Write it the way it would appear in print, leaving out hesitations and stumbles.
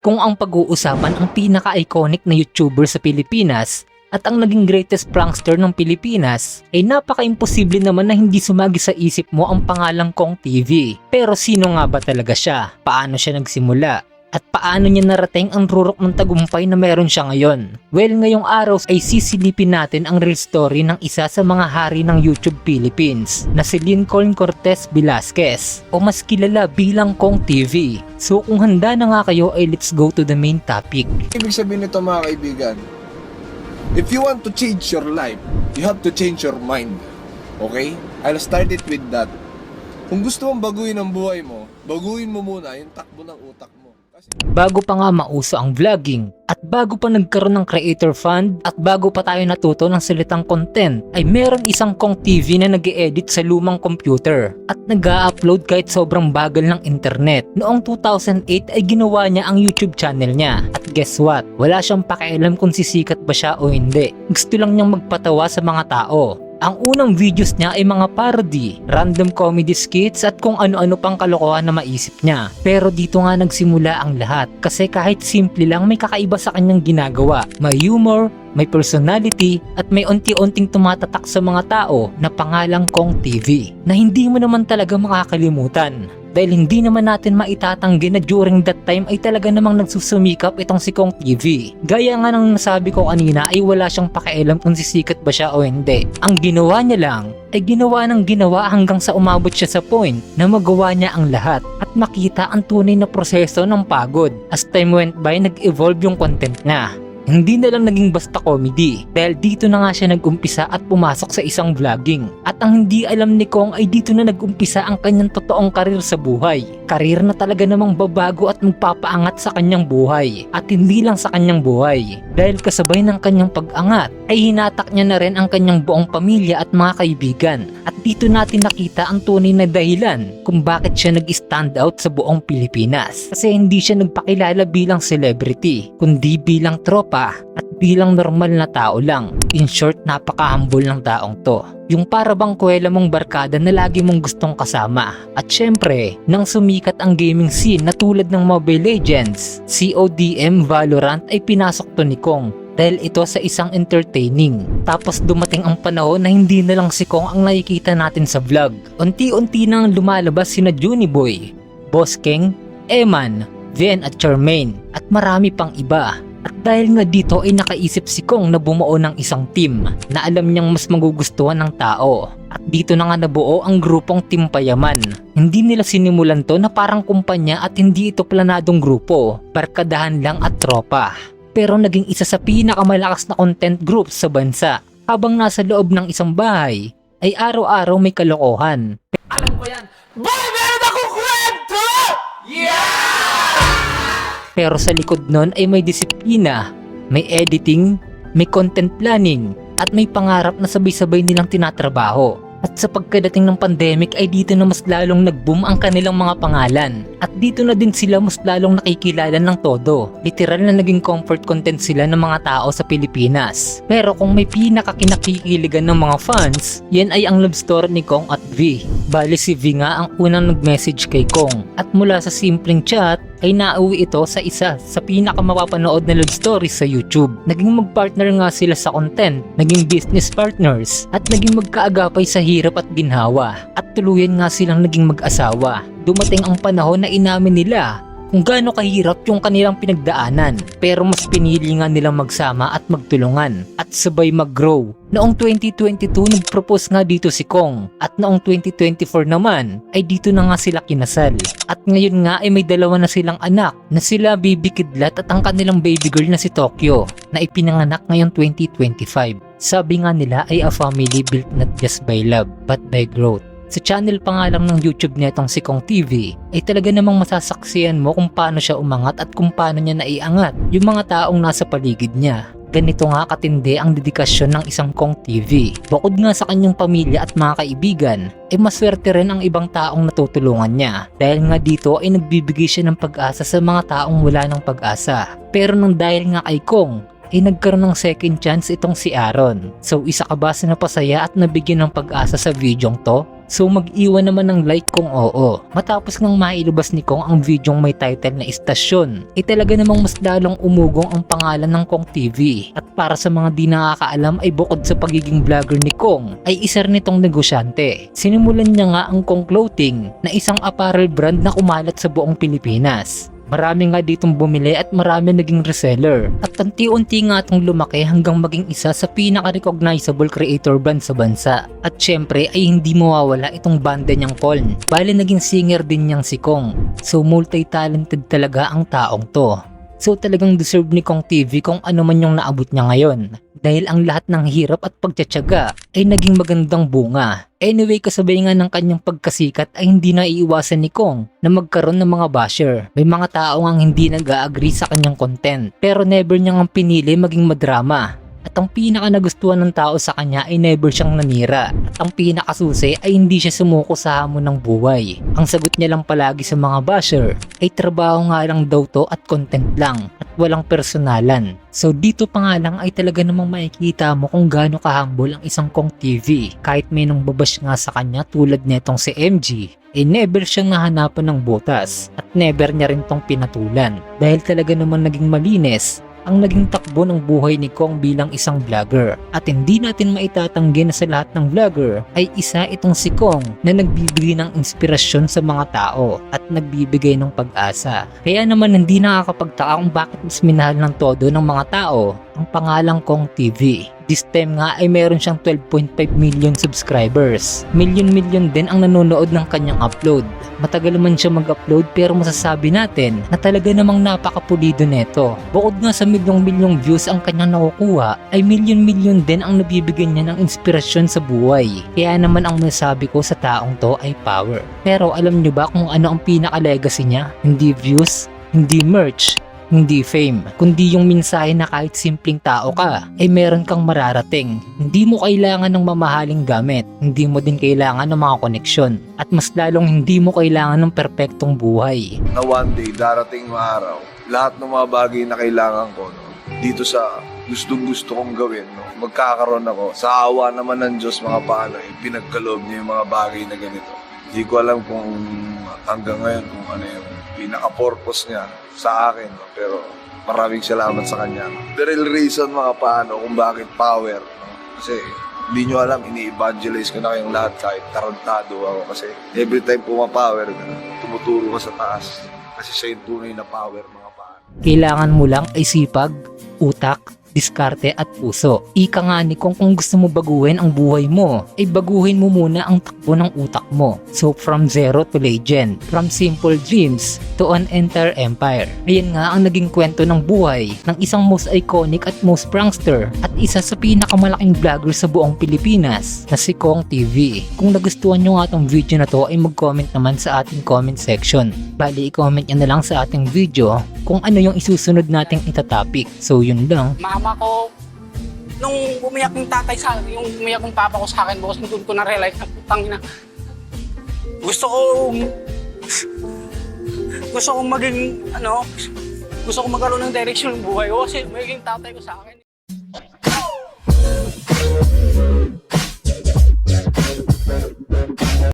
Kung ang pag-uusapan ang pinaka-iconic na YouTuber sa Pilipinas at ang naging greatest prankster ng Pilipinas, ay napaka-imposible naman na hindi sumagi sa isip mo ang pangalang Kong TV. Pero sino nga ba talaga siya? Paano siya nagsimula? At paano niya narating ang rurok ng tagumpay na meron siya ngayon? Well, ngayong araw ay sisilipin natin ang real story ng isa sa mga hari ng YouTube Philippines na si Lincoln Cortez Velasquez o mas kilala bilang Kong TV. So kung handa na nga kayo ay let's go to the main topic. Ibig sabihin nito mga kaibigan, if you want to change your life, you have to change your mind. Okay? I'll start it with that. Kung gusto mong baguhin ang buhay mo, baguhin mo muna yung takbo ng utak mo. Bago pa nga mauso ang vlogging at bago pa nagkaroon ng creator fund at bago pa tayo natuto ng salitang content ay meron isang Kong TV na nag-e-edit sa lumang computer at nag-a-upload kahit sobrang bagal ng internet. Noong 2008 ay ginawa niya ang YouTube channel niya at guess what? Wala siyang pakialam kung sisikat ba siya o hindi. Gusto lang niyang magpatawa sa mga tao. Ang unang videos niya ay mga parody, random comedy skits at kung ano-ano pang kalokohan na maisip niya. Pero dito nga nagsimula ang lahat kasi kahit simple lang may kakaiba sa kanyang ginagawa. May humor, may personality at may unti-unting tumatatak sa mga tao na pangalang Kong TV na hindi mo naman talaga makakalimutan. Dahil hindi naman natin maitatanggi na during that time ay talaga namang nagsusumikap itong si Kong TV. Gaya nga ng nasabi ko kanina ay wala siyang pakialam kung sisikat ba siya o hindi. Ang ginawa niya lang ay ginawa ng ginawa hanggang sa umabot siya sa point na magawa niya ang lahat at makita ang tunay na proseso ng pagod. As time went by, nag-evolve yung content niya. Hindi na lang naging basta comedy dahil dito na nga siya nag-umpisa at pumasok sa isang vlogging. At ang hindi alam ni Kong ay dito na nag-umpisa ang kanyang totoong karir sa buhay. Karir na talaga namang babago at magpapaangat sa kanyang buhay. At hindi lang sa kanyang buhay. Dahil kasabay ng kanyang pag-angat ay hinatak niya na rin ang kanyang buong pamilya at mga kaibigan. At dito natin nakita ang tunay na dahilan kung bakit siya nag-stand out sa buong Pilipinas. Kasi hindi siya nagpakilala bilang celebrity, kundi bilang tropa at bilang normal na tao lang. In short, napaka-humble ng taong to. Yung para bang kuwela mong barkada na lagi mong gustong kasama. At syempre, nang sumikat ang gaming scene na tulad ng Mobile Legends, CODM, Valorant ay pinasok to ni Kong. Dahil ito sa isang entertaining. Tapos dumating ang panahon na hindi na lang si Kong ang nakikita natin sa vlog. Unti-unti nang lumalabas sina Juniboy, Boss King, Eman, Vien at Charmaine at marami pang iba. At dahil nga dito ay nakaisip si Kong na bumuo ng isang team na alam niyang mas magugustuhan ng tao. At dito na nga nabuo ang grupong Team Payaman. Hindi nila sinimulan to na parang kumpanya at hindi ito planadong grupo. Barkadahan lang at tropa. Pero naging isa sa pinakamalakas na content group sa bansa. Habang nasa loob ng isang bahay ay araw-araw may kalokohan. Alam ko yan. Boy, meron akong kwento! Yeah! Pero sa likod nun ay may disiplina, may editing, may content planning, at may pangarap na sabay-sabay nilang tinatrabaho. At sa pagkadating ng pandemic ay dito na mas lalong nag-boom ang kanilang mga pangalan. At dito na din sila mas lalong nakikilala ng todo. Literal na naging comfort content sila ng mga tao sa Pilipinas. Pero kung may pinakakinakikiligan ng mga fans, yan ay ang love story ni Kong at V. Bali si V nga ang unang nag-message kay Kong. At mula sa simpleng chat, ay nauwi ito sa isa sa pinakamapapanood na love story sa YouTube. Naging magpartner nga sila sa content, naging business partners, at naging magkaagapay sa hirap at ginhawa. At tuluyan nga silang naging mag-asawa. Dumating ang panahon na inamin nila kung gaano kahirap yung kanilang pinagdaanan. Pero mas pinili nga nilang magsama at magtulungan at sabay mag-grow. Noong 2022 nag-propose nga dito si Kong at noong 2024 naman ay dito na nga sila kinasal. At ngayon nga ay may dalawa na silang anak na sila Baby Kidlat at ang kanilang baby girl na si Tokyo na ipinanganak ngayong 2025. Sabi nga nila ay a family built not just by love but by growth. Sa channel pa nga lang ng YouTube nitong si Kong TV ay talaga namang masasaksihan mo kung paano siya umangat at kung paano niya naiangat yung mga taong nasa paligid niya. Ganito nga katindi ang dedikasyon ng isang Kong TV. Bukod nga sa kanyang pamilya at mga kaibigan, ay maswerte rin ang ibang taong natutulungan niya. Dahil nga dito ay nagbibigay siya ng pag-asa sa mga taong wala ng pag-asa. Pero nang dahil nga kay Kong, ay nagkaroon ng second chance itong si Aaron. So isa ka ba sa napasaya at nabigyan ng pag-asa sa videong to? So mag-iwan naman ng like kung oo. Matapos ngang mailabas ni Kong ang videong may title na Istasyon, talaga namang mas lalong umugong ang pangalan ng Kong TV. At para sa mga di nakakaalam ay bukod sa pagiging vlogger ni Kong, ay isa rin itong negosyante. Sinimulan niya nga ang Kong Clothing na isang apparel brand na kumalat sa buong Pilipinas. Marami nga ditong bumili at marami naging reseller. At unti-unti nga itong lumaki hanggang maging isa sa pinaka-recognizable creator brand sa bansa. At syempre ay hindi mawawala itong banda niyang Koln. Bali naging singer din niyang si Kong. So multi-talented talaga ang taong to. So talagang deserve ni Kong TV kung ano man yung naabot niya ngayon. Dahil ang lahat ng hirap at pagtsatsaga ay naging magandang bunga. Anyway, kasabay nga ng kanyang pagkasikat ay hindi na iiwasan ni Kong na magkaroon ng mga basher. May mga tao ngang hindi nag-a-agree sa kanyang content, pero never niyang ang pinili maging madrama. At ang pinaka nagustuhan ng tao sa kanya ay never siyang nanira. At ang pinakasusi ay hindi siya sumuko sa hamon ng buhay. Ang sagot niya lang palagi sa mga basher ay trabaho nga lang daw to at content lang at walang personalan. So dito pa nga lang ay talaga namang makikita mo kung gaano kahambol ang isang Kong TV. Kahit may nung babash nga sa kanya tulad netong si MG, never siyang nahanapan ng butas at never niya rin tong pinatulan. Dahil talaga namang naging malinis ang naging takbo ng buhay ni Kong bilang isang vlogger. At hindi natin maitatanggi na sa lahat ng vlogger ay isa itong si Kong na nagbibigay ng inspirasyon sa mga tao at nagbibigay ng pag-asa. Kaya naman hindi nakakapagtaka kung bakit mas minahal ng todo ng mga tao ang pangalang Kong TV. This time nga ay meron siyang 12.5 million subscribers. Million din ang nanonood ng kanyang upload. Matagal man siya mag-upload pero masasabi natin na talaga namang napakapulido neto. Bukod nga sa milyong views ang kanyang nakukuha, ay million din ang nabibigyan niya ng inspirasyon sa buhay. Kaya naman ang masasabi ko sa taong to ay power. Pero alam niyo ba kung ano ang pinaka-legacy niya? Hindi views, hindi merch, hindi fame, kundi yung mensahe na kahit simpleng tao ka, ay meron kang mararating. Hindi mo kailangan ng mamahaling gamit, hindi mo din kailangan ng mga koneksyon, at mas lalong hindi mo kailangan ng perpektong buhay. Na one day, darating yung araw, lahat ng mga bagay na kailangan ko, no, dito sa gusto kong gawin, no, magkakaroon ako. Sa awa naman ng Diyos, mga paano, pinagkaloob niya yung mga bagay na ganito. Hindi ko alam kung hanggang ngayon kung ano yung pinaka-purpose niya sa akin, no? Pero maraming salamat sa kanya. The real reason mga paano kung bakit power, no? Kasi hindi nyo alam, ini-evangelize ko na kayong lahat kahit tarantado ako. Kasi every time pumapower ka, tumuturo ka sa taas. Kasi siya yung tunay na power mga paano. Kailangan mo lang ay sipag, utak, diskarte at puso. Ika nga ni kung gusto mo baguhin ang buhay mo, ay baguhin mo muna ang takbo ng utak mo. So from zero to legend, from simple dreams to an entire empire. Ayan nga ang naging kwento ng buhay ng isang most iconic at most prankster at isa sa pinakamalaking vlogger sa buong Pilipinas na si Kong TV. Kung nagustuhan nyo nga itong video na to ay mag-comment naman sa ating comment section. Bali i-comment nyo na lang sa ating video kung ano yung isusunod nating itatopic. So yun lang. Mama ko, nung umiyak yung tatay sa akin, yung umiyak yung papa ko sa akin, bukas doon ko na-realize na putang ina. Gusto kong maging, gusto kong magkaroon ng direction ng buhay ko kasi magiging tatay ko sa akin.